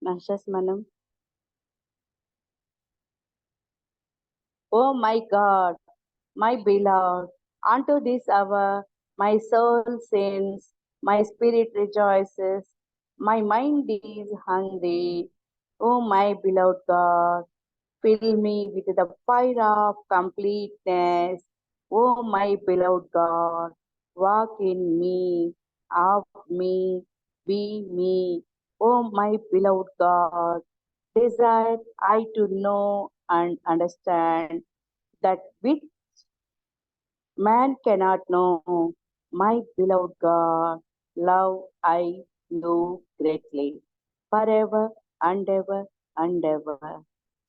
Masters Manam. Oh my God, my beloved, unto this hour my soul sings, my spirit rejoices, my mind is hungry. Oh my beloved God, fill me with the fire of completeness. Oh my beloved God, walk in me, of me, be me. Oh my beloved God, desire I to know and understand that which man cannot know. My beloved God, love I you greatly, forever and ever and ever.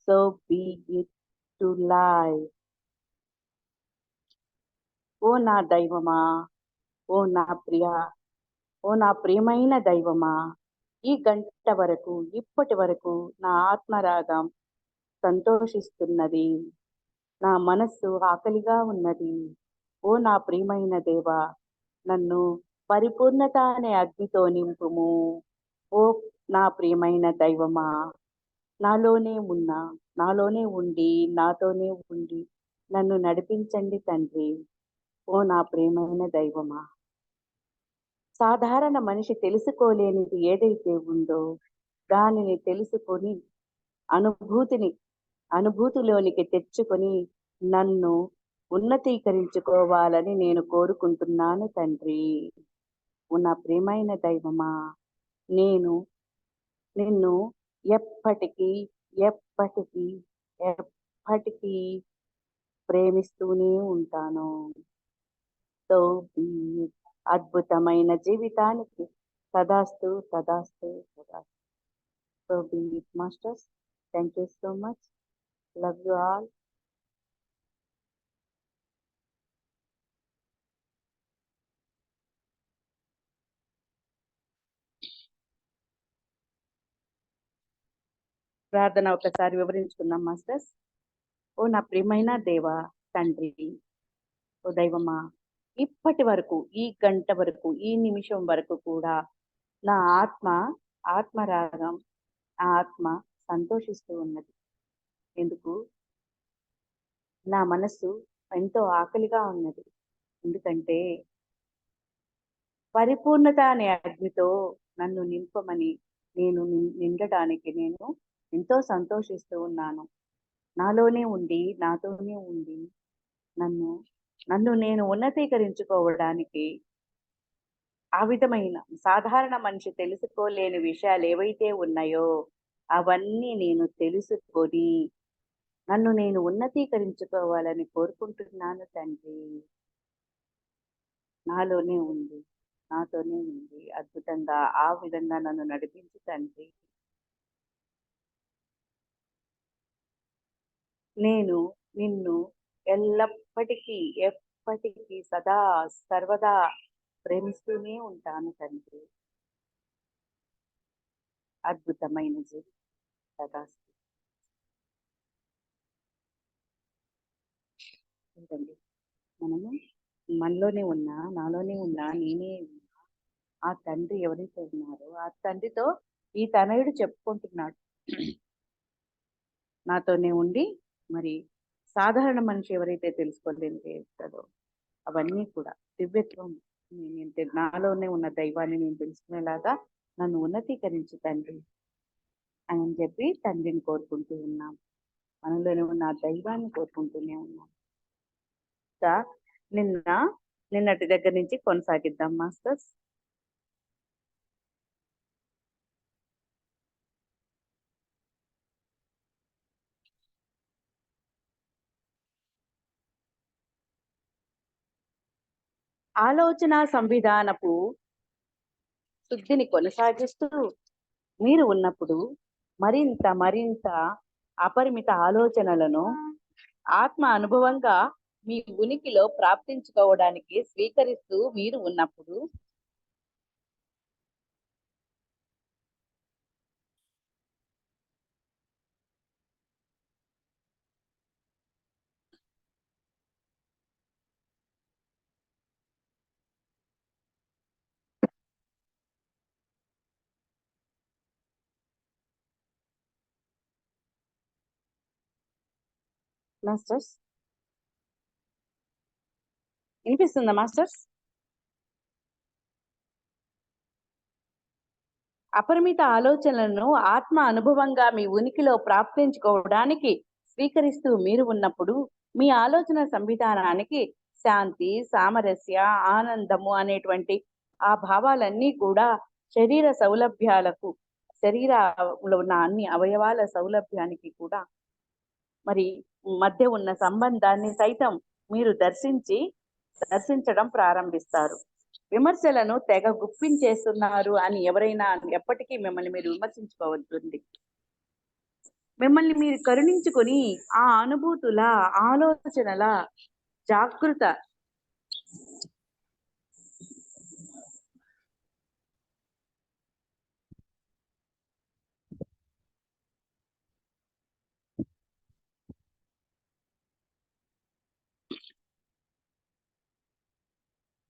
So be it to life. ఓ నా దైవమా, ఓ నా ప్రియ, ఓ నా ప్రియమైన దైవమా, ఈ గంట వరకు ఇప్పటి వరకు నా ఆత్మరాగం సంతోషిస్తున్నది. నా మనస్సు ఆకలిగా ఉన్నది. ఓ నా ప్రియమైన దేవా, నన్ను పరిపూర్ణత అనే అగ్నితో నింపుము. ఓ నా ప్రియమైన దైవమా, నాలోనే ఉన్నా, నాలోనే ఉండి, నాతోనే ఉండి నన్ను నడిపించండి తండ్రి. ఓ నా ప్రియమైన దైవమా, సాధారణ మనిషి తెలుసుకోలేనిది ఏదైతే ఉందో దానిని తెలుసుకొని అనుభూతిని అనుభూతిలోనికి తెచ్చుకొని నన్ను ఉన్నతీకరించుకోవాలని నేను కోరుకుంటున్నాను తండ్రి. ఉన్న ప్రియమైన దైవమా, నేను నిన్ను ఎప్పటికీ ఎప్పటికీ ఎప్పటికీ ప్రేమిస్తూనే ఉంటాను. So be it. అద్భుతమైన జీవితానికి తదాస్తు తదాస్తు తదాస్తు. So be it masters. Thank you so much. Love you all. ప్రార్థన ఒకసారి వివరించుకుందాం మాస్టర్స్. ఓ నా ప్రియమైన దేవ తండ్రి, ఓ దైవమా, ఇప్పటి వరకు ఈ గంట వరకు ఈ నిమిషం వరకు కూడా నా ఆత్మరాగం నా ఆత్మ సంతోషిస్తూ ఉన్నది. ఎందుకు? నా మనస్సు ఎంతో ఆకలిగా ఉన్నది. ఎందుకంటే పరిపూర్ణత అనే అగ్నితో నన్ను నింపమని నిండడానికి నేను ఎంతో సంతోషిస్తూ ఉన్నాను. నాలోనే ఉండి నాతోనే ఉండి నన్ను నన్ను నేను ఉన్నతీకరించుకోవడానికి ఆ విధమైన సాధారణ మనిషి తెలుసుకోలేని విషయాలు ఏవైతే ఉన్నాయో అవన్నీ నేను తెలుసుకొని నన్ను నేను ఉన్నతీకరించుకోవాలని కోరుకుంటున్నాను తండ్రి. నాలోనే ఉంది, నాతోనే ఉంది. అద్భుతంగా ఆ విధంగా నన్ను నడిపించు తండ్రి. నేను నిన్ను ఎల్లప్పటికీ ఎప్పటికీ సదా సర్వదా ప్రేమిస్తూనే ఉంటాను తండ్రి. అద్భుతమైన జీవితం సదా. చూడండి, మనము మనలోనే ఉన్నా, నాలోనే ఉన్నా, నేనే ఉన్నా. ఆ తండ్రి ఎవరైతే ఉన్నారో ఆ తండ్రితో ఈ తనయుడు చెప్పుకుంటున్నాడు, నాతోనే ఉండి మరి సాధారణ మనిషి ఎవరైతే తెలుసుకోలేదో అవన్నీ కూడా దివ్యత్వం నాలోనే ఉన్న దైవాన్ని నేను తెలుసుకునేలాగా నన్ను ఉన్నతీకరించు తండ్రి అని చెప్పి తండ్రిని కోరుకుంటూ ఉన్నాం. మనలోనే ఉన్న ఆ దైవాన్ని కోరుకుంటూనే ఉన్నాం. నిన్నటి దగ్గర నుంచి కొనసాగిద్దాం మాస్టర్స్. ఆలోచన సంవిధానపు శుద్ధిని కొనసాగిస్తూ మీరు ఉన్నప్పుడు మరింత మరింత అపరిమిత ఆలోచనలను ఆత్మ అనుభవంగా మీ ఉనికిలో ప్రాప్తించుకోవడానికి స్వీకరిస్తూ మీరు ఉన్నప్పుడు మాస్టర్స్ వినిపిస్తుందా మాస్టర్స్? అపరిమిత ఆలోచనలను ఆత్మ అనుభవంగా మీ ఉనికిలో ప్రాప్తించుకోవడానికి స్వీకరిస్తూ మీరు ఉన్నప్పుడు మీ ఆలోచన సంవిధానానికి శాంతి, సామరస్య, ఆనందము అనేటువంటి ఆ భావాలన్నీ కూడా శరీర సౌలభ్యాలకు, శరీరంలో ఉన్న అన్ని అవయవాల సౌలభ్యానికి కూడా మరి మధ్య ఉన్న సంబంధాన్ని సైతం మీరు దర్శించడం ప్రారంభిస్తారు. విమర్శలను తెగ గుప్పించేస్తున్నారు అని ఎవరైనా ఎప్పటికీ మిమ్మల్ని మీరు విమర్శించుకోవద్దండి. మిమ్మల్ని మీరు కరుణించుకొని ఆ అనుభూతుల, ఆలోచనల జాగృత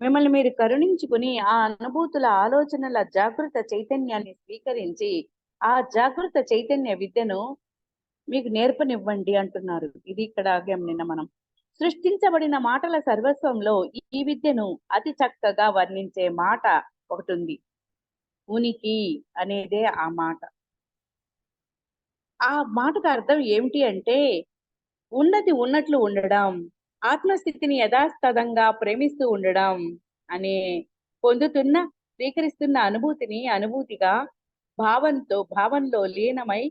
మిమ్మల్ని మీరు కరుణించుకుని ఆ అనుభూతుల, ఆలోచనల జాగృత చైతన్యాన్ని స్వీకరించి ఆ జాగృత చైతన్య విద్యను మీకు నేర్పనివ్వండి అంటున్నారు. ఇది ఇక్కడ నిన్న మనం సృష్టించబడిన మాటల సర్వస్వంలో ఈ విద్యను అతి చక్కగా వర్ణించే మాట ఒకటి ఉంది. ఉనికి అనేదే ఆ మాట. ఆ మాటకు అర్థం ఏమిటి అంటే ఉన్నది ఉన్నట్లు ఉండడం, ఆత్మస్థితిని యథాస్థితంగా ప్రేమిస్తూ ఉండడం అనే పొందుతున్న, స్వీకరిస్తున్న అనుభూతిగా భావంలో లీనమై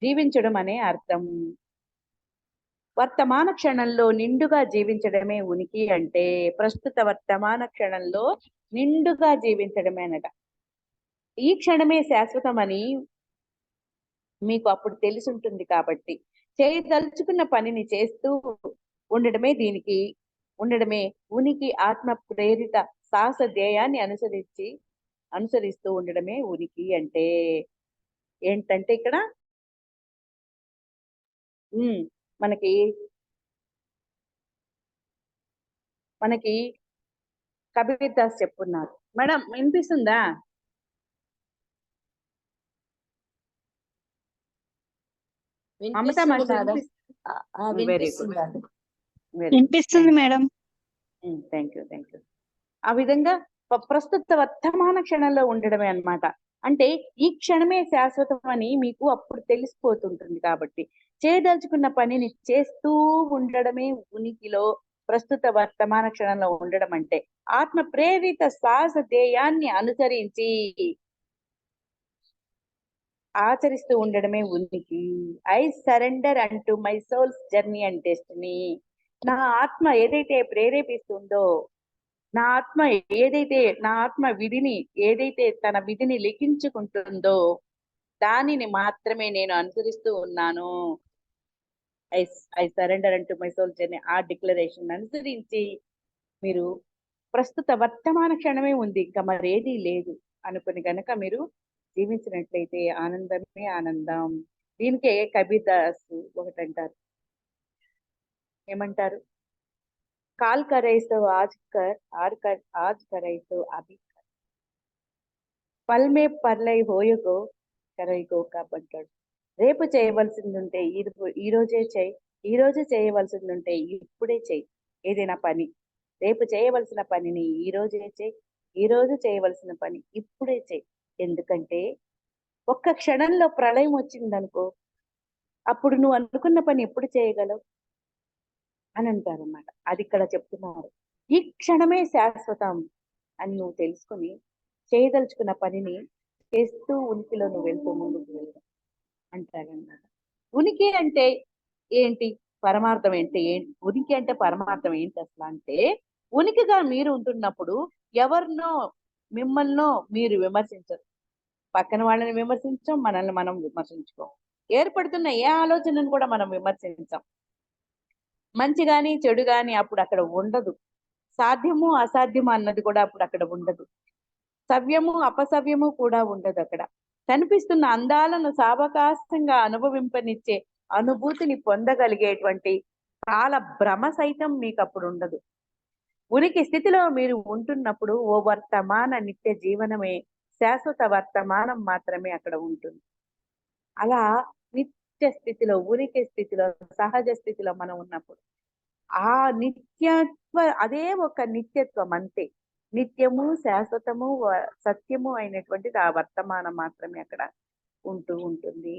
జీవించడం అనే అర్థం. వర్తమాన క్షణంలో నిండుగా జీవించడమే ఉనికి అంటే ప్రస్తుత వర్తమాన క్షణంలో నిండుగా జీవించడమేనట. ఈ క్షణమే శాశ్వతమని మీకు అప్పుడు తెలుసుంటుంది కాబట్టి చేయదలుచుకున్న పనిని చేస్తూ ఉండడమే ఉనికి. ఆత్మ ప్రేరిత సాహస ధ్యేయాన్ని అనుసరిస్తూ ఉండడమే ఉనికి అంటే ఏంటంటే ఇక్కడ మనకి కబీర్ దాస్ చెప్పున్నారు. మేడం వినిపిస్తుందా? వినిపిస్తుంది మేడం. Thank you. ఆ విధంగా ప్రస్తుత వర్తమాన క్షణంలో ఉండడమే అన్నమాట. అంటే ఈ క్షణమే శాశ్వతం అని మీకు అప్పుడు తెలిసిపోతుంటుంది. కాబట్టి చేయదలుచుకున్న పనిని చేస్తూ ఉండడమే ఉనికిలో ప్రస్తుత వర్తమాన క్షణంలో ఉండడం అంటే ఆత్మ ప్రేరిత సాహస ధ్యేయాన్ని అనుసరించి ఆచరిస్తూ ఉండడమే ఉనికి. ఐ సరెండర్ అంటూ my souls journey and destiny. నా ఆత్మ ఏదైతే ప్రేరేపిస్తుందో, నా ఆత్మ ఏదైతే తన విధిని లిఖించుకుంటుందో దానిని మాత్రమే నేను అనుసరిస్తూ ఉన్నాను. ఐ సరెండర్ అంటూ మై సోల్ జర్నీ. ఆ డిక్లరేషన్ అనుసరించి మీరు ప్రస్తుత వర్తమాన క్షణమే ఉంది, ఇంకా మరేదీ లేదు అనుకుని గనక మీరు జీవించినట్లయితే ఆనందమే ఆనందం. దీనికే కబీర్ దాస్ ఒకటంటారు. ఏమంటారు? కాల్ కరైతో ఆజ్ కరైతో అభి కర్, పల్ మే పర్లై హోయగో కరైగో కబంటాడు. రేపు చేయవలసింది ఉంటే ఈ రోజు చేయవలసింది ఉంటే ఇప్పుడే చెయ్యి. ఏదైనా పని రేపు చేయవలసిన పనిని ఈ రోజు చేయవలసిన పని ఇప్పుడే చెయ్యి. ఎందుకంటే ఒక్క క్షణంలో ప్రళయం వచ్చిందనుకో, అప్పుడు నువ్వు అనుకున్న పని ఎప్పుడు చేయగలవు అని అంటారన్నమాట. అది ఇక్కడ చెప్తున్నారు. ఈ క్షణమే శాశ్వతం అని నువ్వు తెలుసుకుని చేయదలుచుకున్న పనిని చేస్తూ ఉనికిలో నువ్వు వెళ్తూ ముందుకు వెళ్తావు అంటారన్నమాట. ఉనికి అంటే ఏంటి? పరమార్థం ఏంటి? ఉనికి అంటే పరమార్థం ఏంటి అసలు అంటే, ఉనికిగా మీరు ఉంటున్నప్పుడు మిమ్మల్నో మీరు విమర్శించరు, పక్కన వాళ్ళని విమర్శించం, మనల్ని మనం విమర్శించుకోం, ఏర్పడుతున్న ఏ ఆలోచనను కూడా మనం విమర్శించాం. మంచి గాని చెడు గాని అప్పుడు అక్కడ ఉండదు. సాధ్యము అసాధ్యము అన్నది కూడా అప్పుడు అక్కడ ఉండదు. సవ్యము అపసవ్యము కూడా ఉండదు. అక్కడ కనిపిస్తున్న అందాలను సావకాశంగా అనుభవింపనిచ్చే, అనుభూతిని పొందగలిగేటువంటి కాల భ్రమ సైతం మీకు అప్పుడు ఉండదు. ఉనికి స్థితిలో మీరు ఉంటున్నప్పుడు ఓ వర్తమాన నిత్య జీవనమే, శాశ్వత వర్తమానం మాత్రమే అక్కడ ఉంటుంది. అలా నిత్య స్థితిలో, ఉనికి స్థితిలో, సహజ స్థితిలో మనం ఉన్నప్పుడు ఆ నిత్యత్వ అదే ఒక నిత్యత్వం అంతే. నిత్యము, శాశ్వతము, సత్యము అయినటువంటిది ఆ వర్తమానం మాత్రమే అక్కడ ఉంటూ ఉంటుంది.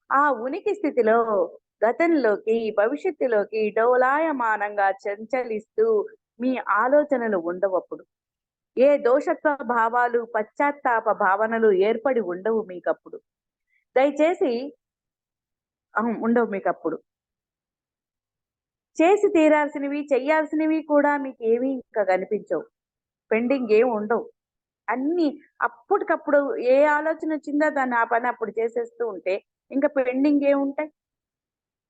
ఆ ఉనికి స్థితిలో గతంలోకి, భవిష్యత్తులోకి డోలాయమానంగా చంచలిస్తూ మీ ఆలోచనలు ఉండవప్పుడు. ఏ దోషత్వ భావాలు, పశ్చాత్తాప భావనలు ఏర్పడి ఉండవు మీకప్పుడు. దయచేసి ఉండవు మీకప్పుడు. చేసి తీరాల్సినవి, చెయ్యాల్సినవి కూడా మీకు ఏమీ ఇంకా కనిపించవు. పెండింగ్ ఏమి ఉండవు. అన్ని అప్పటికప్పుడు ఏ ఆలోచన వచ్చిందో దాన్ని ఆ పని అప్పుడు చేసేస్తూ ఉంటే ఇంకా పెండింగ్ ఏముంటాయి?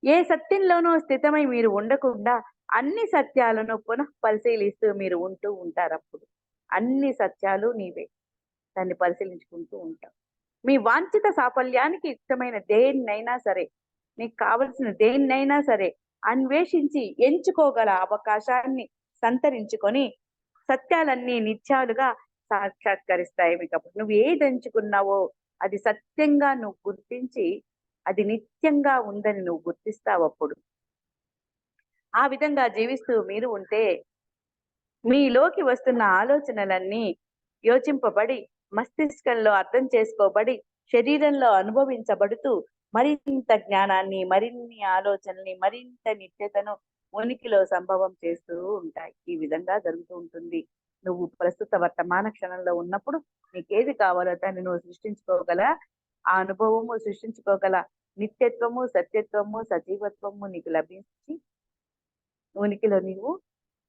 ఏ సత్యంలోనూ స్థితమై మీరు ఉండకుండా అన్ని సత్యాలను పునః పరిశీలిస్తూ మీరు ఉంటూ ఉంటారప్పుడు. అన్ని సత్యాలు నీవే. దాన్ని పరిశీలించుకుంటూ ఉంటాం. మీ వాంఛిత సాఫల్యానికి ఇష్టమైన దేన్నైనా సరే, మీకు కావలసిన దేన్నైనా సరే అన్వేషించి ఎంచుకోగల అవకాశాన్ని సంతరించుకొని సత్యాలన్నీ నిత్యాలుగా సాక్షాత్కరిస్తాయి మీకు. అప్పుడు నువ్వు ఏది ఎంచుకున్నావో అది సత్యంగా నువ్వు గుర్తించి అది నిత్యంగా ఉందని నువ్వు గుర్తిస్తావు. అప్పుడు ఆ విధంగా జీవిస్తూ మీరు ఉంటే మీలోకి వస్తున్న ఆలోచనలన్నీ యోచింపబడి, మస్తిష్కంలో అర్థం చేసుకోబడి, శరీరంలో అనుభవించబడుతూ మరింత జ్ఞానాన్ని, మరిన్ని ఆలోచనల్ని, మరింత నిత్యతను ఉనికిలో సంభవం చేస్తూ ఉంటాయి. ఈ విధంగా జరుగుతూ ఉంటుంది. నువ్వు ప్రస్తుత వర్తమాన క్షణంలో ఉన్నప్పుడు నీకేది కావాలో దాన్ని నువ్వు సృష్టించుకోగల ఆ అనుభవము, సృష్టించుకోగల నిత్యత్వము, సత్యత్వము, సజీవత్వము నీకు లభించి ఉనికిలో నీవు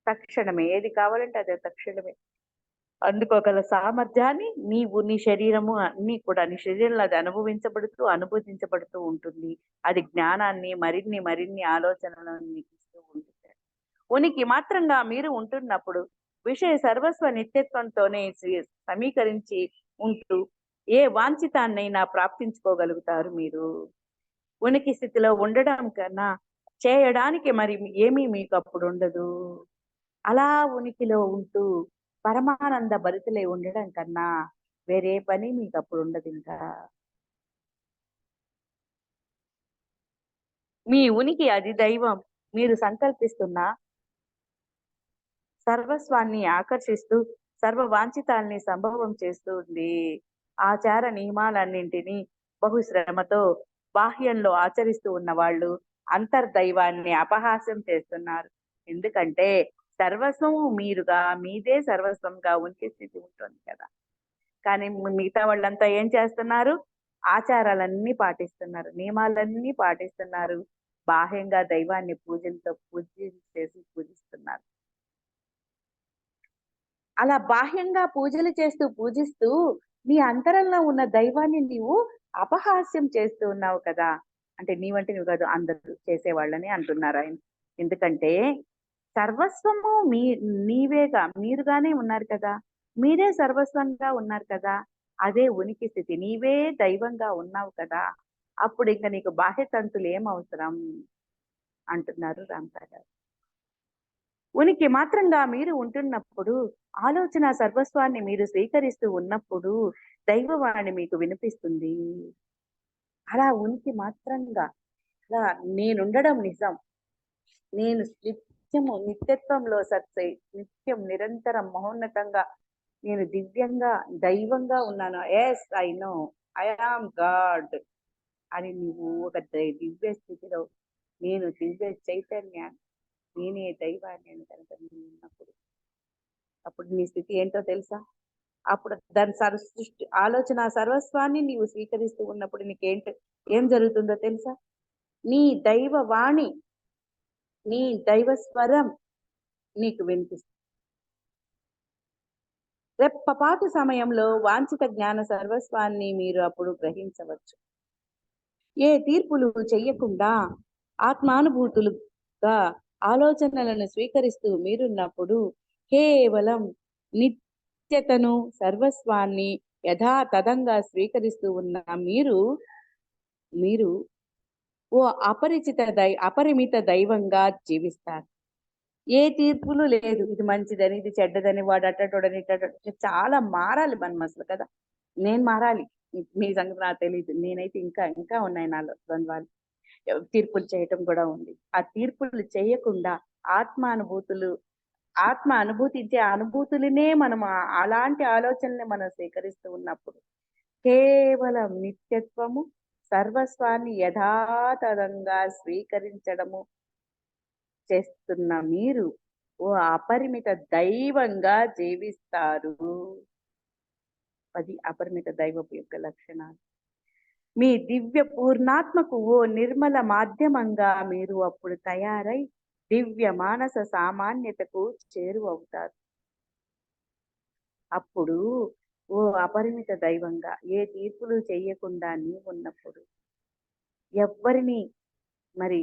తక్షణమే ఏది కావాలంటే అదే తక్షణమే అందుకోగల సామర్థ్యాన్ని నీవు, నీ శరీరము అన్ని కూడా నీ శరీరంలో అది అనుభూతించబడుతూ ఉంటుంది. అది జ్ఞానాన్ని, మరిన్ని ఆలోచనలను నీకు ఇస్తూ ఉంటుంది. ఉనికి మాత్రంగా మీరు ఉంటున్నప్పుడు విషయ సర్వస్వ నిత్యత్వంతోనే సమీకరించి ఉంటూ ఏ వాంఛితాన్నైనా ప్రాప్తించుకోగలుగుతారు మీరు. ఉనికి స్థితిలో ఉండడం కన్నా చేయడానికి మరి ఏమీ మీకు అప్పుడు ఉండదు. అలా ఉనికిలో ఉంటూ పరమానంద భరితులై ఉండడం కన్నా వేరే పని మీకు అప్పుడు ఉండదు. ఇంకా మీ ఉనికి అది దైవం. మీరు సంకల్పిస్తున్న సర్వస్వాన్ని ఆకర్షిస్తూ సర్వ వాంఛితాల్ని సంభవం చేస్తుంది. ఆచార నియమాలన్నింటినీ బహుశ్రమతో బాహ్యంలో ఆచరిస్తూ ఉన్న వాళ్ళు అంతర్దైవాన్ని అపహాస్యం చేస్తున్నారు. ఎందుకంటే సర్వస్వము మీరుగా, మీదే సర్వస్వంగా ఉనికి స్థితి ఉంటుంది కదా. కానీ మిగతా వాళ్ళంతా ఏం చేస్తున్నారు? ఆచారాలన్నీ పాటిస్తున్నారు, నియమాలన్నీ పాటిస్తున్నారు, బాహ్యంగా దైవాన్ని పూజిస్తున్నారు. అలా బాహ్యంగా పూజలు చేస్తూ పూజిస్తూ నీ అంతరంలో ఉన్న దైవాన్ని నీవు అపహాస్యం చేస్తూ ఉన్నావు కదా. అంటే నీవంటే నువ్వు కాదు, అందరూ చేసేవాళ్ళని అంటున్నారు ఆయన. ఎందుకంటే సర్వస్వము నీవేగా, మీరుగానే ఉన్నారు కదా, మీరే సర్వస్వంగా ఉన్నారు కదా. అదే ఉనికి స్థితి, నీవే దైవంగా ఉన్నావు కదా. అప్పుడు ఇంకా నీకు బాహ్య తంతులు ఏం అవసరం అంటున్నారు రాంతా గారు. ఉనికి మాత్రంగా మీరు ఉంటున్నప్పుడు, ఆలోచన సర్వస్వాన్ని మీరు స్వీకరిస్తూ ఉన్నప్పుడు దైవవాణి మీకు వినిపిస్తుంది. అలా ఉనికి మాత్రంగా అలా నేనుండడం నిజం, నేను నిత్యము నిత్యత్వంలో సత్సై, నిత్యం నిరంతరం మహోన్నతంగా నేను దివ్యంగా దైవంగా ఉన్నాను. Yes I know I am God అని నువ్వు ఒక దివ్య స్థితిలో, నేను దివ్య చైతన్యాన్ని, నేనే దైవాన్ని అని కనుక నువ్వు ఉన్నప్పుడు అప్పుడు నీ స్థితి ఏంటో తెలుసా? అప్పుడు దాని సృష్టి ఆలోచన సర్వస్వాన్ని నీవు స్వీకరిస్తూ ఉన్నప్పుడు ఏం జరుగుతుందో తెలుసా? నీ దైవ వాణి, నీ దైవ స్వరం నీకు వినిపిస్తుంది. రెప్పపాటు సమయంలో వాంఛిత జ్ఞాన సర్వస్వాన్ని మీరు అప్పుడు గ్రహించవచ్చు. ఏ తీర్పులు చెయ్యకుండా ఆత్మానుభూతులుగా ఆలోచనలను స్వీకరిస్తూ మీరున్నప్పుడు కేవలం నిత్యతను, సర్వస్వాన్ని యథాతథంగా స్వీకరిస్తూ ఉన్న మీరు ఓ అపరిమిత దైవంగా జీవిస్తారు. ఏ తీర్పులు లేదు, ఇది మంచిదని, ఇది చెడ్డదని, వాడు అట్టడని, చాలా మారాలి మనం అసలు కదా. నేను మారాలి, మీ సంగతి నాకు తెలియదు. నేనైతే ఇంకా ఇంకా ఉన్నాయి నాలో ద్వంద్వాలు. తీర్పులు చేయటం కూడా ఉంది. ఆ తీర్పులు చేయకుండా ఆత్మానుభూతులు ఆత్మ అనుభూతించే అనుభూతులనే మనం అలాంటి ఆలోచనల్ని మనం స్వీకరిస్తూ ఉన్నప్పుడు కేవలం నిత్యత్వము సర్వస్వాన్ని యథాతథంగా స్వీకరించడము చేస్తున్న మీరు ఓ అపరిమిత దైవంగా జీవిస్తారు. అది అపరిమిత దైవపు యొక్క లక్షణాలు. మీ దివ్య పూర్ణాత్మకు ఓ నిర్మల మాధ్యమంగా మీరు అప్పుడు తయారై దివ్య మానస సామాన్యతకు చేరువవుతారు. అప్పుడు ఓ అపరిమిత దైవంగా ఏ తీర్పులు చేయకుండా నీవు ఉన్నప్పుడు, ఎవ్వరిని మరి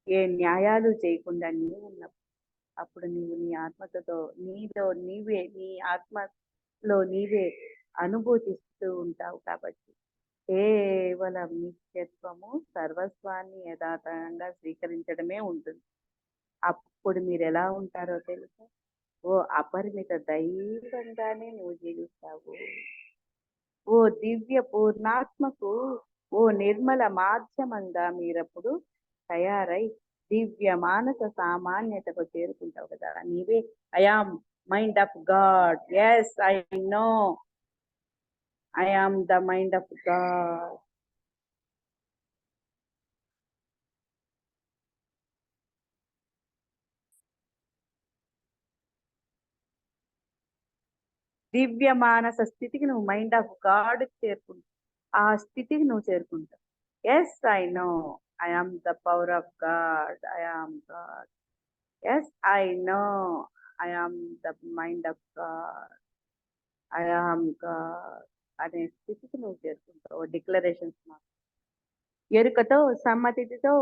ఏ న్యాయాలు చేయకుండా నీవు ఉన్నప్పుడు, అప్పుడు నీవు నీ ఆత్మతో నీ ఆత్మలో నీవే అనుభూతిస్తూ ఉంటావు. కాబట్టి కేవలం నిత్యత్వము సర్వస్వాన్ని యథాతథంగా స్వీకరించడమే ఉంటుంది. అప్పుడు మీరు ఎలా ఉంటారో తెలుసా? ఓ అపరిమిత దైవంగానే నువ్వు జీవిస్తావు. ఓ దివ్య పూర్ణాత్మకు ఓ నిర్మల మాధ్యమంగా మీరప్పుడు తయారై దివ్య మానస సామాన్యతకు చేరుకుంటావు కదా. నీవే I am mind of God. Yes, I know I am the mind of God. దివ్య మానస స్థితికి నువ్వు మైండ్ ఆఫ్ గాడ్ చేరుకుంటావు. ఆ స్థితికి నువ్వు చేరుకుంటావు. Yes, I know I am the power of God. I am God. Yes, I know I am the mind of God. I am God అనే స్థితికి నువ్వు చేరుకుంటావు. డిక్లరేషన్స్ ఎరుకతో సమ్మతితో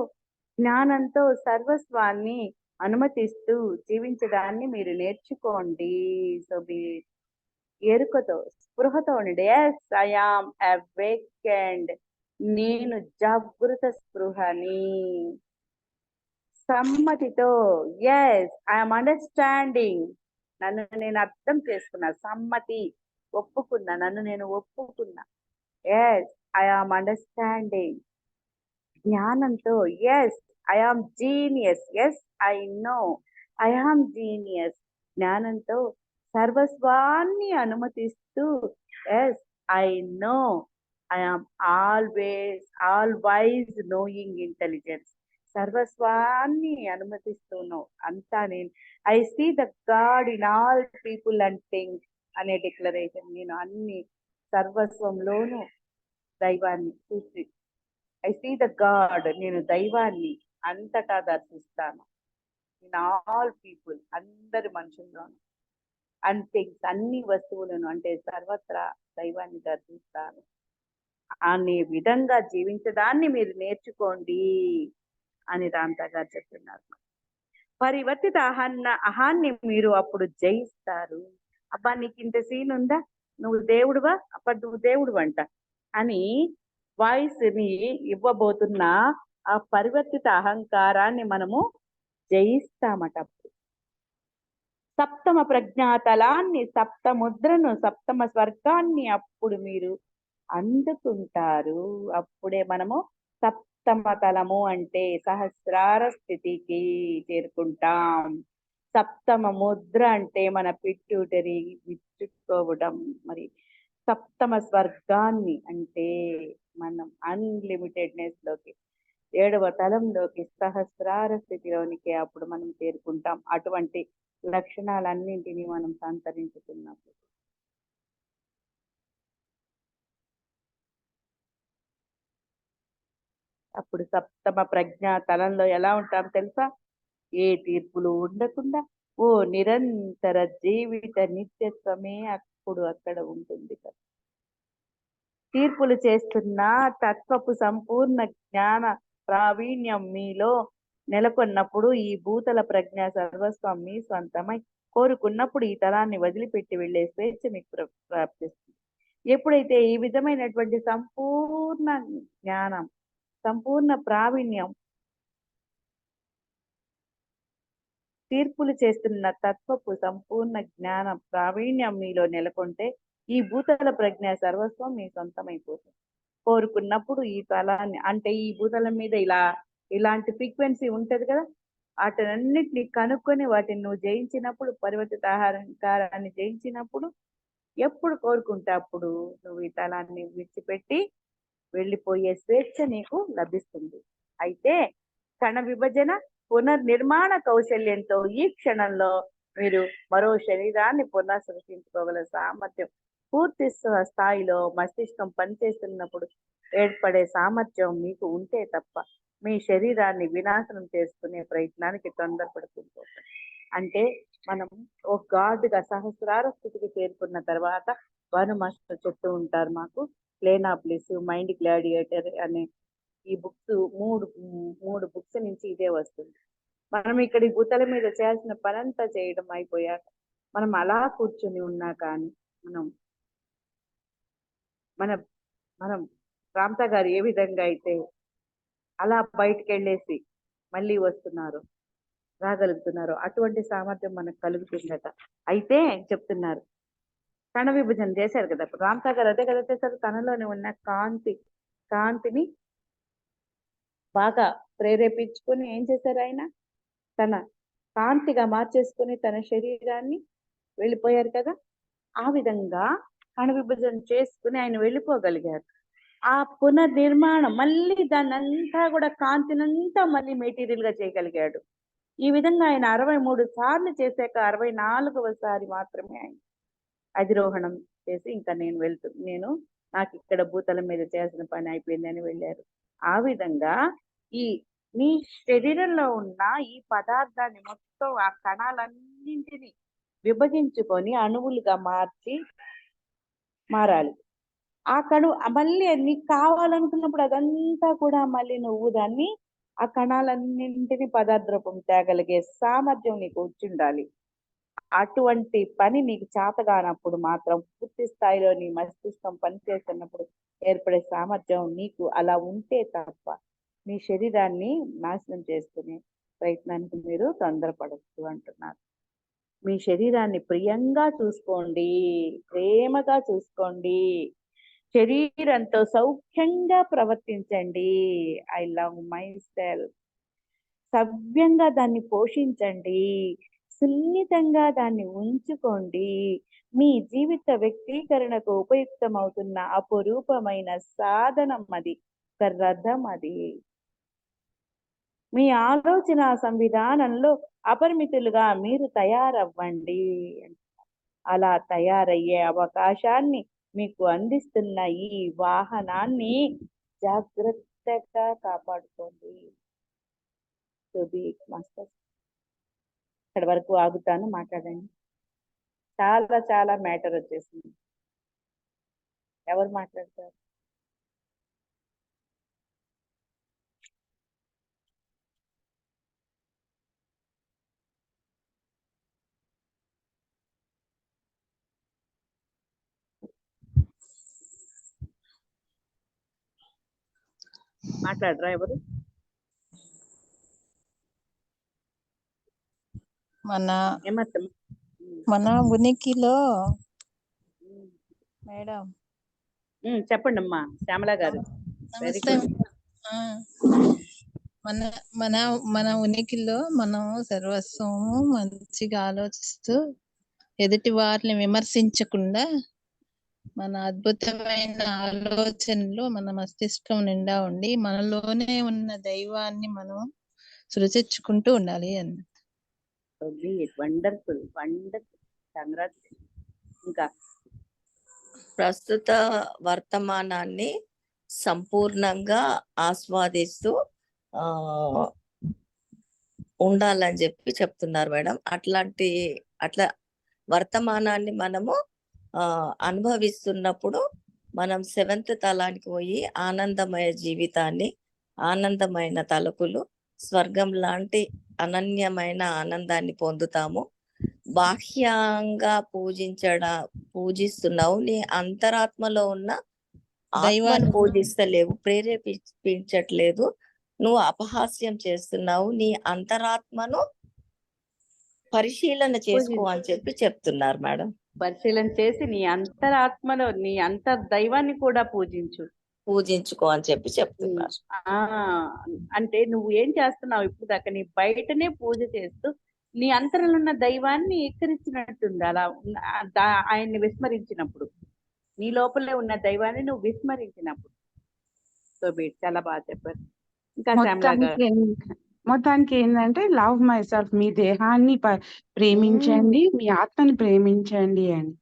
జ్ఞానంతో సర్వస్వాన్ని అనుమతిస్తూ జీవించడాన్ని మీరు నేర్చుకోండి. సో మీ ఎరుకతో స్పృహతో ఉండండి. Yes, I am awakened. నేను జాగృత స్పృహని. సమ్మతితో ఎస్, ఐఎమ్ అండర్స్టాండింగ్. నన్ను నేను అర్థం చేసుకున్నా. సమ్మతి ఒప్పుకున్నా, నన్ను నేను ఒప్పుకున్నా. Yes, I am understanding. జ్ఞానంతో yes, I am genius. Yes, I know I am genius. జ్ఞానంతో సర్వస్వాన్ని అనుమతిస్తూ yes, I know I am all wise knowing intelligence. సర్వస్వాన్ని అనుమతిస్తున్నావు. అంతా నేను I see the God in all people and things అనే declaration. నేను అన్ని సర్వస్వంలోను దైవాన్ని చూసి ఐ సీ ద గాడ్, నేను దైవాన్ని అంతటా దర్శిస్తాను. ఇన్ ఆల్ పీపుల్, అందరి మనుషుల్లోను, అండ్ థింగ్స్, అన్ని వస్తువులను, అంటే సర్వత్రా దైవాన్ని దర్శిస్తాను అనే విధంగా జీవించడాన్ని మీరు నేర్చుకోండి అని రాంతా గారు చెప్తున్నారు. పరివర్తిత అహాన్ని మీరు అప్పుడు జయిస్తారు. అబ్బా, నీకు ఇంత సీన్ ఉందా, నువ్వు దేవుడువా, అప్పుడు నువ్వు దేవుడు అంట అని వాయిస్ ని ఇవ్వబోతున్న ఆ పరివర్తిత అహంకారాన్ని మనము జయిస్తామట. సప్తమ ప్రజ్ఞాతలాన్ని, సప్తముద్రను, సప్తమ స్వర్గాన్ని అప్పుడు మీరు అందుకుంటారు. అప్పుడే మనము సప్తమ తలము అంటే సహస్రార స్థితికి చేరుకుంటాం. సప్తమ ముద్ర అంటే మన పిట్యూటరీ విచ్చుకోవడం. మరి సప్తమ స్వర్గాన్ని అంటే మనం అన్లిమిటెడ్నెస్ లోకి, 7వ తలంలోకి, సహస్రార స్థితిలోనికి అప్పుడు మనం చేరుకుంటాం. అటువంటి లక్షణాలన్నింటినీ మనం సంతరించుకున్నప్పుడు అప్పుడు సప్తమ ప్రజ్ఞా తలంలో ఎలా ఉంటాం తెలుసా? ఏ తీర్పులు ఉండకుండా ఓ నిరంతర జీవిత నిత్యత్వమే అప్పుడు అక్కడ ఉంటుంది కదా. తీర్పులు చేస్తున్న తత్వపు సంపూర్ణ జ్ఞాన ప్రావీణ్యం మీలో నెలకొన్నప్పుడు ఈ భూతల ప్రజ్ఞ సర్వస్వం మీ స్వంతమై కోరుకున్నప్పుడు ఈ తలాన్ని వదిలిపెట్టి వెళ్లే స్వేచ్ఛ మీకు ప్రాప్తిస్తుంది. ఎప్పుడైతే ఈ విధమైనటువంటి సంపూర్ణ జ్ఞానం, సంపూర్ణ ప్రావీణ్యం, తీర్పులు చేస్తున్న తత్వపు సంపూర్ణ జ్ఞాన ప్రావీణ్యం మీలో నెలకొంటే ఈ భూతల ప్రజ్ఞ సర్వస్వం మీ సొంతమైపోతుంది. కోరుకున్నప్పుడు ఈ తలాన్ని అంటే ఈ భూతలం మీద ఇలాంటి ఫ్రీక్వెన్సీ ఉంటది కదా, వాటినన్నిటిని కనుక్కొని వాటిని నువ్వు జయించినప్పుడు, పరివర్తిత అహంకారాన్ని జయించినప్పుడు, ఎప్పుడు కోరుకుంటే అప్పుడు నువ్వు ఈ తలాన్ని విడిచిపెట్టి వెళ్ళిపోయే స్వేచ్ఛ నీకు లభిస్తుంది. అయితే కణ విభజన పునర్నిర్మాణ కౌశల్యంతో ఈ క్షణంలో మీరు మరో శరీరాన్ని పునఃసృష్టించుకోగల సామర్థ్యం పూర్తి స్థాయిలో మస్తిష్కం పనిచేస్తున్నప్పుడు ఏర్పడే సామర్థ్యం మీకు ఉంటే తప్ప మీ శరీరాన్ని వినాశనం చేసుకునే ప్రయత్నానికి తొందరపడుతుంటారు. అంటే మనం ఒక గాడ్గా సహస్రార స్థితికి చేరుకున్న తర్వాత వను మాస్టర్ చెప్తూ ఉంటారు మాకు, plane of bliss, mind gladiator అనే ఈ బుక్స్ మూడు బుక్స్ నుంచి ఇదే వస్తుంది. మనం ఇక్కడ ఈ భూతల మీద చేయాల్సిన పనంతా చేయడం అయిపోయాక మనం అలా కూర్చుని ఉన్నా కానీ మనం రామ్త గారు ఏ విధంగా అయితే అలా బయటకు వెళ్ళేసి మళ్ళీ రాగలుగుతున్నారు, అటువంటి సామర్థ్యం మనకు కలుగుతుందట. అయితే చెప్తున్నారు, కణ విభజన చేశారు కదా రామ్త గారు, అదే కదా చేశారు. తనలోనే ఉన్న కాంతిని బాగా ప్రేరేపించుకొని ఏం చేశారు, ఆయన తన కాంతిగా మార్చేసుకుని తన శరీరాన్ని వెళ్ళిపోయారు కదా. ఆ విధంగా కణ విభజన చేసుకుని ఆయన వెళ్ళిపోగలిగారు. ఆ పునర్నిర్మాణం మళ్ళీ దాన్ని అంతా కూడా కాంతినంతా మళ్ళీ మెటీరియల్ గా చేయగలిగాడు. ఈ విధంగా ఆయన 63 సార్లు చేశాక 64వ సారి మాత్రమే ఆయన అధిరోహణం చేసి ఇంకా నాకు ఇక్కడ భూతలం మీద చేయాల్సిన పని అయిపోయిందని వెళ్ళారు. ఆ విధంగా మీ శరీరంలో ఉన్న ఈ పదార్థాన్ని మొత్తం ఆ కణాలన్నింటినీ విభజించుకొని అణువులుగా మారాలి. ఆ మళ్ళీ నీకు కావాలనుకున్నప్పుడు అదంతా కూడా మళ్ళీ నువ్వు దాన్ని ఆ కణాలన్నింటినీ పదార్థ రూపం తేగలిగే సామర్థ్యం నీకు వచ్చి ఉండాలి. అటువంటి పని నీకు చేతగానప్పుడు మాత్రం పూర్తి స్థాయిలో నీ మస్తిష్కం పనిచేస్తున్నప్పుడు ఏర్పడే సామర్థ్యం నీకు అలా ఉంటే తప్ప మీ శరీరాన్ని నాశనం చేసుకునే ప్రయత్నానికి మీరు తొందరపడద్దు అంటున్నారు. మీ శరీరాన్ని ప్రియంగా చూసుకోండి, ప్రేమగా చూసుకోండి, శరీరంతో సౌఖ్యంగా ప్రవర్తించండి. I love my self. సవ్యంగా దాన్ని పోషించండి, సున్నితంగా దాన్ని ఉంచుకోండి. మీ జీవిత వ్యక్తీకరణకు ఉపయుక్తమవుతున్న అపురూపమైన సాధనం అది, రథం అది. మీ ఆలోచన సంవిధానంలో అపరిమితులుగా మీరు తయారవ్వండి. అలా తయారయ్యే అవకాశాన్ని మీకు అందిస్తున్న ఈ వాహనాన్ని జాగ్రత్తగా కాపాడుకోండి. ఇక్కడ వరకు ఆగుతాను, మాట్లాడండి. చాలా చాలా మ్యాటర్ వచ్చేసింది. ఎవరు మాట్లాడతారు? మాట్లాడరా ఎవరు? మన ఉనికిలో మేడం చెప్పండి అమ్మా శ్యామల గారు. మన ఉనికిలో మనం సర్వస్వము మంచిగా ఆలోచిస్తూ ఎదుటి వారిని విమర్శించకుండా మన అద్భుతమైన ఆలోచనలు మన మస్తిష్కం నిండా ఉండి మనలోనే ఉన్న దైవాన్ని మనం సృజించుకుంటూ ఉండాలి అన్న. Wonderful wonderful. ఇంకా ప్రస్తుత వర్తమానాన్ని సంపూర్ణంగా ఆస్వాదిస్తూ ఉండాలని చెప్తున్నారు మేడం. అట్లా వర్తమానాన్ని మనము అనుభవిస్తున్నప్పుడు మనం 7th తలానికి పోయి ఆనందమయ జీవితాన్ని, ఆనందమైన తలుపులు, స్వర్గం లాంటి అనన్యమైన ఆనందాన్ని పొందుతాము. బాహ్యంగా పూజిస్తున్నావు, నీ అంతరాత్మలో ఉన్న దైవాన్ని పూజిస్తలేవు, ప్రేరేపించట్లేదు, నువ్వు అపహాస్యం చేస్తున్నావు, నీ అంతరాత్మను పరిశీలన చేసుకో అని చెప్తున్నారు మేడం. పరిశీలన చేసి నీ అంతరాత్మలో నీ దైవాన్ని కూడా పూజించుకో అని చెప్పి చెప్తున్నారు. ఆ అంటే నువ్వు ఏం చేస్తున్నావు ఇప్పుడు దాకా? నీ బయటనే పూజ చేస్తూ నీ అంతరంలో ఉన్న దైవాన్ని ఎక్కిరించినట్టుంది. అలా ఆయన్ని విస్మరించినప్పుడు, నీ లోపలే ఉన్న దైవాన్ని నువ్వు విస్మరించినప్పుడు. సో చాలా బాగా చెప్పారు. ఇంకా శ్యామలా గారు. మొత్తానికి ఏంటంటే లవ్ మై సెల్ఫ్, మీ దేహాన్ని ప్రేమించండి, మీ ఆత్మని ప్రేమించండి అని.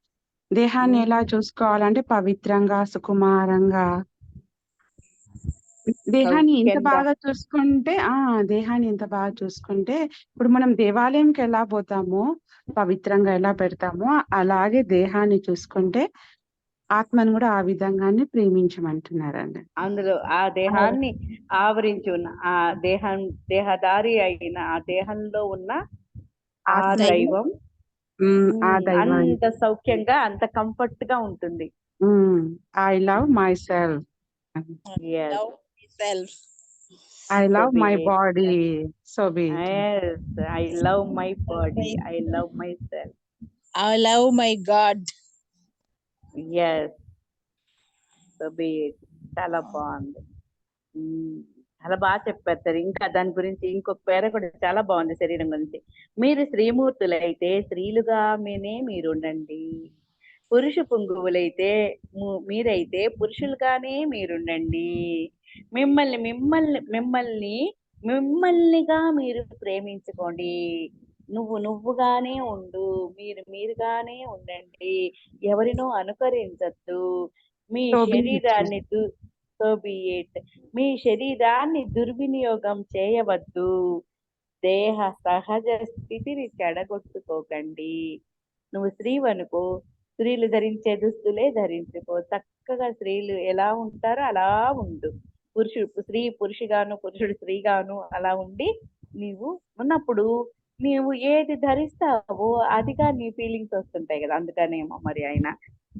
దేహాన్ని ఎలా చూసుకోవాలంటే పవిత్రంగా, సుకుమారంగా. దేహాన్ని ఎంత సౌఖ్యంగా. బాగా చూసుకుంటే దేహాన్ని ఎంత బాగా చూసుకుంటే, ఇప్పుడు మనం దేవాలయంకి ఎలా పోతామో, పవిత్రంగా ఎలా పెడతామో, అలాగే దేహాన్ని చూసుకుంటే ఆత్మను కూడా ఆ విధంగానే ప్రేమించమంటున్నారండి. అందులో ఆ దేహాన్ని ఆవరించి ఉన్న ఆ దేహదారి అయిన ఆ దేహంలో ఉన్న ఆ దైవం అంత సౌఖ్యంగా, అంత కంఫర్ట్ గా ఉంటుంది. I love my self, I love my body, so be it. Yes, I love my body, I love myself, I love my God. Yes, so be it. చాలా బాగుంది. చాలా బాగా చెప్పారు సార్. ఇంకా దాని గురించి ఇంకొక పేర కూడా చాలా బాగుంది శరీరం గురించి. మీరు స్త్రీమూర్తులైతే స్త్రీలుగా మీరు ఉండండి, పురుష పుంగువులైతే మీరైతే పురుషులుగానే మీరుండండి. మిమ్మల్నిగా మీరు ప్రేమించుకోండి. నువ్వుగానే ఉండు, మీరుగానే ఉండండి. ఎవరినో అనుకరించద్దు. మీ శరీరాన్ని మీ శరీరాన్ని దుర్వినియోగం చేయవద్దు. దేహ సహజ స్థితిని చెడగొట్టుకోకండి. నువ్వు స్త్రీవనుకో, స్త్రీలు ధరించే దుస్తులే ధరించుకో. చక్కగా స్త్రీలు ఎలా ఉంటారో అలా ఉండు. స్త్రీ పురుషుగాను, పురుషుడు స్త్రీగాను అలా ఉండి నీవు ఉన్నప్పుడు నీవు ఏది ధరిస్తావో అదిగా నీ ఫీలింగ్స్ వస్తుంటాయి కదా. అందుకనేమో మరి ఆయన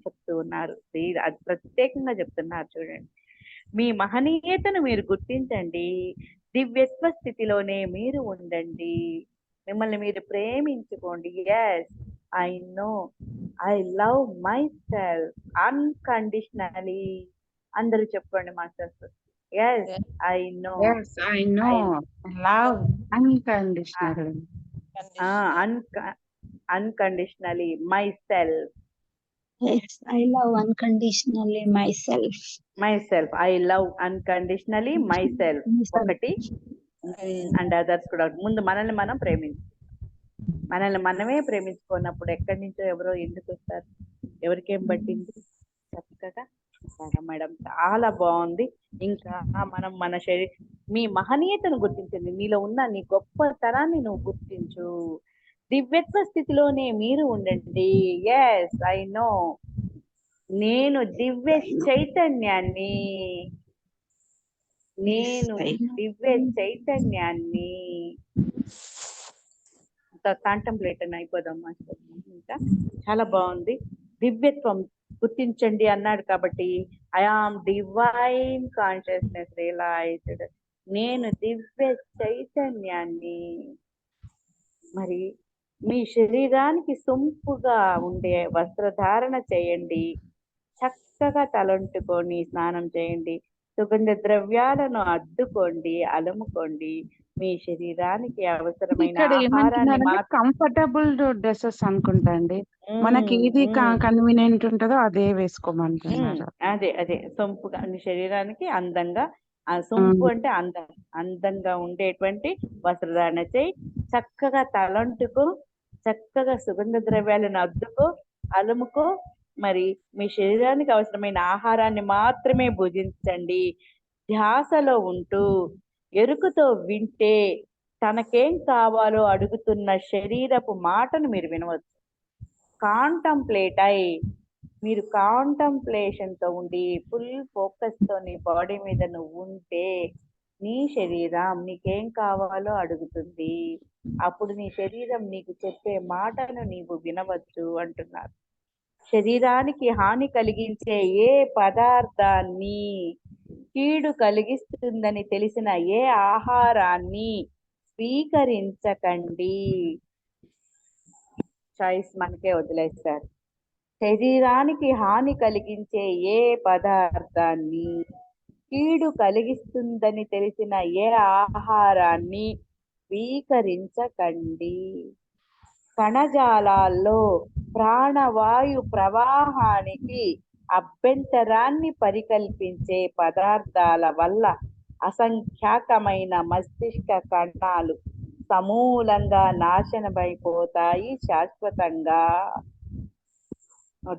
చెప్తూ ఉన్నారు, అది ప్రత్యేకంగా చెప్తున్నారు. చూడండి, మీ మహనీయతను మీరు గుర్తించండి, దివ్యత్వ స్థితిలోనే మీరు ఉండండి, మిమ్మల్ని మీరు ప్రేమించుకోండి. Yes, I know I love my self unconditionally. అందరూ చెప్పండి masters. Yes, I know love unconditionally. Unconditionally myself. Yes, I love unconditionally myself. I love unconditionally myself. ఒకటి అండ్ అదర్స్ కూడా. ముందు మనల్ని మనం మనల్ని మనమే ప్రేమించుకున్నప్పుడు ఎక్కడి నుంచో ఎవరో ఎందుకు వస్తారు? ఎవరికేం పట్టింది? చక్కగా మేడం చాలా బాగుంది. ఇంకా మనం మన మీ మహనీయతను గుర్తించండి, నీలో ఉన్న నీ గొప్పతనాన్ని నువ్వు గుర్తించు, దివ్యత్వ స్థితిలోనే మీరు ఉండండి. ఎస్, ఐ నో నేను దివ్య చైతన్యాన్ని, కాంటంప్లేట్ అని అయిపోదాం. ఇంకా చాలా బాగుంది. దివ్యత్వం గుర్తించండి అన్నాడు కాబట్టి I am divine consciousness realised. నేను దివ్య చైతన్యాన్ని. మరి మీ శరీరానికి సొంపుగా ఉండే వస్త్రధారణ చేయండి, చక్కగా తలంటుకొని స్నానం చేయండి, సుగంధ ద్రవ్యాలను అద్దుకోండి, అలముకోండి. మీ శరీరానికి అవసరమైన ఆహారాన్ని కంఫర్టబుల్ డ్రెస్సెస్ అనుకుంటా అండి, మనకి ఏది కన్వీనియంట్ ఉంటుందో అదే వేసుకోమంటున్నారు. అదే సొంపుగా శరీరానికి అందంగా, సొంపు అంటే అందంగా ఉండేటువంటి వస్త్రధారణ చేయి, చక్కగా తలంటుకో, చక్కగా సుగంధ ద్రవ్యాలను అద్దుకో, అలుముకో. మరి మీ శరీరానికి అవసరమైన ఆహారాన్ని మాత్రమే భుజించండి. ధ్యాసలో ఉంటూ ఎరుకతో వింటే తనకేం కావాలో అడుగుతున్న శరీరపు మాటను మీరు వినవచ్చు. కాంటంప్లేట్ అయి మీరు కాంటంప్లేషన్ తో ఉండి ఫుల్ ఫోకస్ తో నీ బాడీ మీద నువ్వు ఉంటే నీ శరీరం నీకేం కావాలో అడుగుతుంది. అప్పుడు నీ శరీరం నీకు చెప్పే మాటను నీవు వినవచ్చు అంటున్నారు. శరీరానికి హాని కలిగించే ఏ పదార్థాన్ని, కీడు కలిగిస్తుందని తెలిసిన ఏ ఆహారాన్ని స్వీకరించకండి. చాయిస్ మనకే వదిలేస్తారు. శరీరానికి హాని కలిగించే ఏ పదార్థాన్ని, కీడు కలిగిస్తుందని తెలిసిన ఏ ఆహారాన్ని స్వీకరించకండి. కణజాలాల్లో ప్రాణవాయు ప్రవాహానికి అభ్యంతరాన్ని పరికల్పించే పదార్థాల వల్ల అసంఖ్యాకమైన మస్తిష్క కణాలు సమూలంగా నాశనమైపోతాయి శాశ్వతంగా.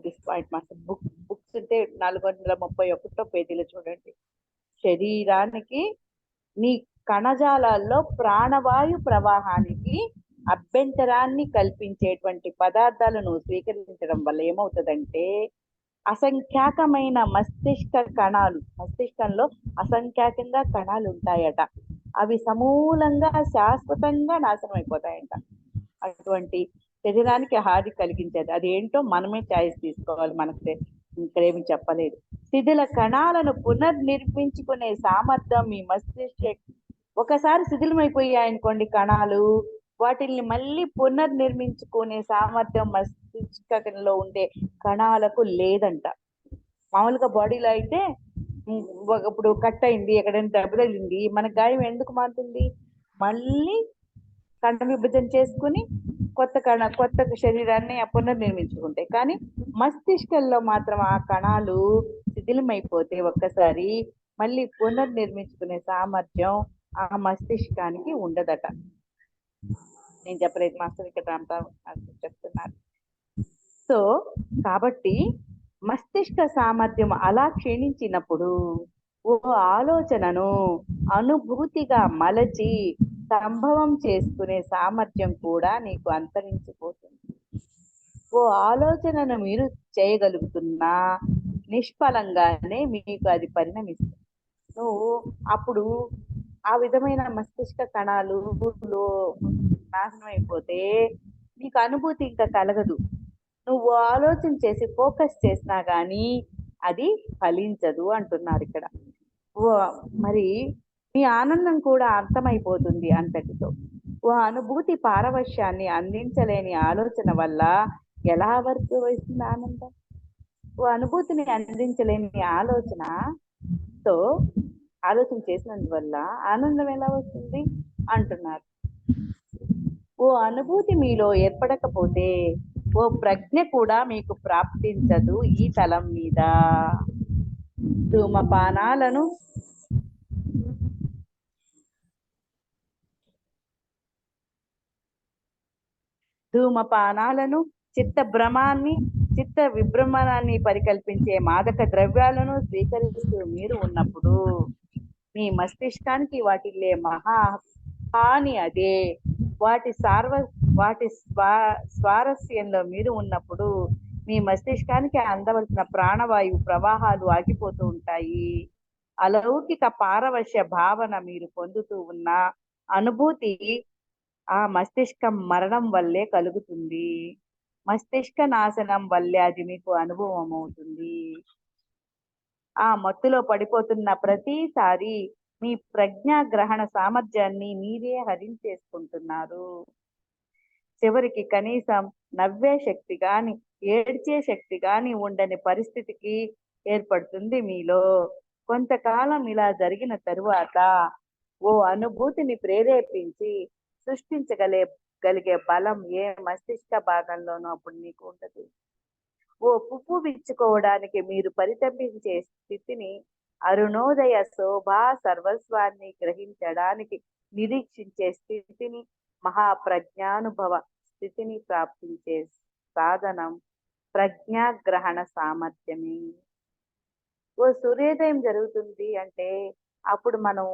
దిస్ పాయింట్ మాస్టర్ బుక్స్ ఉంటే 431 పేజీలో చూడండి. శరీరానికి నీ కణజాలాల్లో ప్రాణవాయు ప్రవాహానికి అభ్యంతరాన్ని కల్పించేటువంటి పదార్థాలను స్వీకరించడం వల్ల ఏమవుతుందంటే అసంఖ్యాకమైన మస్తిష్క కణాలు, మస్తిష్కంలో అసంఖ్యాకంగా కణాలు ఉంటాయట, అవి సమూలంగా శాశ్వతంగా నాశనం అయిపోతాయంట. అటువంటి శరీరానికి హాని కలిగించేది అది ఏంటో మనమే చాయిస్ తీసుకోవాలి, మనకు ఇక్కడేమి చెప్పలేదు. శిథిల కణాలను పునర్నిర్మించుకునే సామర్థ్యం మీ మస్తిష్క, ఒకసారి శిథిలమైపోయాయనుకోండి కణాలు, వాటిని మళ్ళీ పునర్నిర్మించుకునే సామర్థ్యం మస్తిష్కంలో ఉండే కణాలకు లేదంట. మామూలుగా బాడీలో అయితే ఇప్పుడు కట్ అయింది, ఎక్కడైనా దెబ్బ తగిలింది, మన గాయం ఎందుకు మారుతుంది? మళ్ళీ కణ విభజన చేసుకుని కొత్త శరీరాన్ని పునర్నిర్మించుకుంటాయి. కానీ మస్తిష్కంలో మాత్రం ఆ కణాలు శిథిలమైపోతే ఒక్కసారి మళ్ళీ పునర్నిర్మించుకునే సామర్థ్యం ఆ మస్తిష్కానికి ఉండదట. నేను చెప్పలేదు మాస్టర్, ఇక్కడ అంతా చెప్తున్నారు. సో కాబట్టి మస్తిష్క సామర్థ్యం అలా క్షీణించినప్పుడు ఓ ఆలోచనను అనుభూతిగా మలచి సంభవం చేసుకునే సామర్థ్యం కూడా నీకు అంతరించిపోతుంది. ఓ ఆలోచనను మీరు చేయగలుగుతున్నా నిష్ఫలంగానే మీకు అది పరిణమిస్తుంది. నువ్వు అప్పుడు ఆ విధమైన మస్తిష్క కణాలు నాశనం అయిపోతే నీకు అనుభూతి ఇంకా కలగదు. నువ్వు ఆలోచన చేసి ఫోకస్ చేసినా గానీ అది ఫలించదు అంటున్నారు ఇక్కడ. మరి మీ ఆనందం కూడా అర్థమైపోతుంది అంతటితో. ఓ అనుభూతి పారవశ్యాన్ని అందించలేని ఆలోచన వల్ల ఎలా వస్తుంది ఆనందం? ఓ అనుభూతిని అందించలేని ఆలోచనతో ఆలోచన చేసినందువల్ల ఆనందం ఎలా వస్తుంది అంటున్నారు. ఓ అనుభూతి మీలో ఏర్పడకపోతే ఓ ప్రజ్ఞ కూడా మీకు ప్రాప్తించదు ఈ తలం మీద. ధూమపానాలను చిత్త విభ్రమణాన్ని పరికల్పించే మాదక ద్రవ్యాలను స్వీకరిస్తూ మీరు ఉన్నప్పుడు మీ మస్తిష్కానికి వాటిల్లే మహా హాని అదే. వాటి స్వారస్యంలో మీరు ఉన్నప్పుడు మీ మస్తిష్కానికి అందవలసిన ప్రాణవాయువు ప్రవాహాలు ఆగిపోతూ ఉంటాయి. అలౌకిక పారవశ్య భావన మీరు పొందుతూ ఉన్న అనుభూతి ఆ మస్తిష్కం మరణం వల్లే కలుగుతుంది. మస్తిష్క నాశనం వల్లే అది మీకు అనుభవం అవుతుంది. ఆ మత్తులో పడిపోతున్న ప్రతిసారి మీ ప్రజ్ఞా గ్రహణ సామర్థ్యాన్ని మీరే హరించేసుకుంటున్నారు. చివరికి కనీసం నవ్వే శక్తి గాని ఏడ్చే శక్తి గాని ఉండని పరిస్థితికి ఏర్పడుతుంది మీలో. కొంతకాలం ఇలా జరిగిన తరువాత ఓ అనుభూతిని ప్రేరేపించి సృష్టించగలిగే బలం ఏ మస్తిష్క భాగంలోనూ అప్పుడు మీకు ఉండదు. ఓ పువ్వు విచ్చుకోవడానికి మీరు పరితపించే స్థితిని, అరుణోదయ శోభా సర్వస్వాన్ని గ్రహించడానికి నిరీక్షించే స్థితిని, మహాప్రజ్ఞానుభవ స్థితిని ప్రాప్తించే సాధనం ప్రజ్ఞాగ్రహణ సామర్థ్యమే. ఓ సూర్యోదయం జరుగుతుంది అంటే అప్పుడు మనం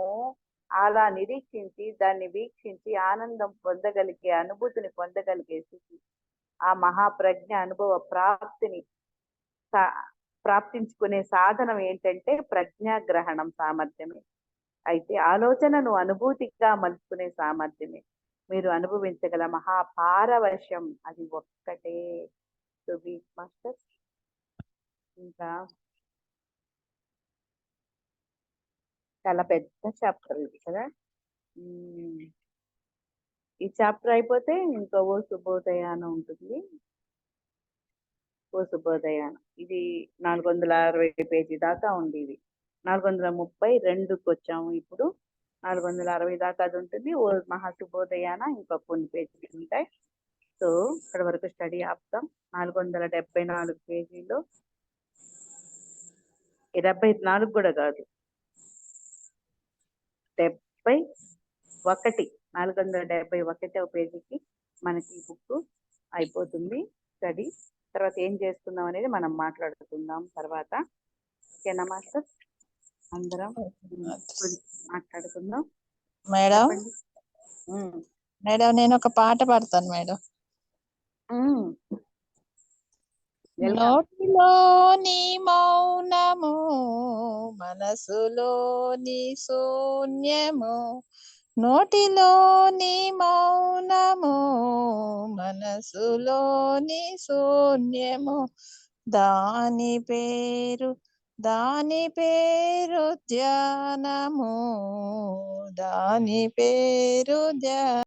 అలా నిరీక్షించి దాన్ని వీక్షించి ఆనందం పొందగలిగే, అనుభూతిని పొందగలిగే స్థితి, ఆ మహాప్రజ్ఞ అనుభవ ప్రాప్తించుకునే సాధనం ఏంటంటే ప్రజ్ఞాగ్రహణం సామర్థ్యమే. అయితే ఆలోచనను అనుభూతిగా మలుచుకునే సామర్థ్యమే మీరు అనుభవించగల మహాపారవశ్యం. అది ఒక్కటే. మాస్టర్ ఇంకా చాలా పెద్ద చాప్టర్ ఇది కదా. ఈ చాప్టర్ అయిపోతే ఇంకో శుభోదయాన్ని ఉంటుంది. ఓ శుభోదయాన. ఇది 460 పేజీ దాకా ఉంది. ఇది 432కి వచ్చాము ఇప్పుడు. 460 దాకా అది ఉంటుంది. ఓ మహాశుభోదయాన ఇంకా కొన్ని పేజీలు ఉంటాయి. సో ఇక్కడ వరకు స్టడీ ఆపుతాం. 474 పేజీలో 74 కూడా కాదు, 71 471వ పేజీకి మనకి ఈ బుక్ అయిపోతుంది స్టడీ. తర్వాత ఏం చేసుకుందాం అనేది మనం మాట్లాడుకుందాం తర్వాత. ఓకేనా మాస్టర్? అందరం మాట్లాడుకుందాం. మేడం చెప్పండి. మేడం నేను ఒక పాట పాడతాను మేడం. నోటిలోని మౌనము మనసులోని శూన్యము, నోటిలోని మౌనము మనసులోని శూన్యము, దాని పేరు ధ్యానము, దాని పేరు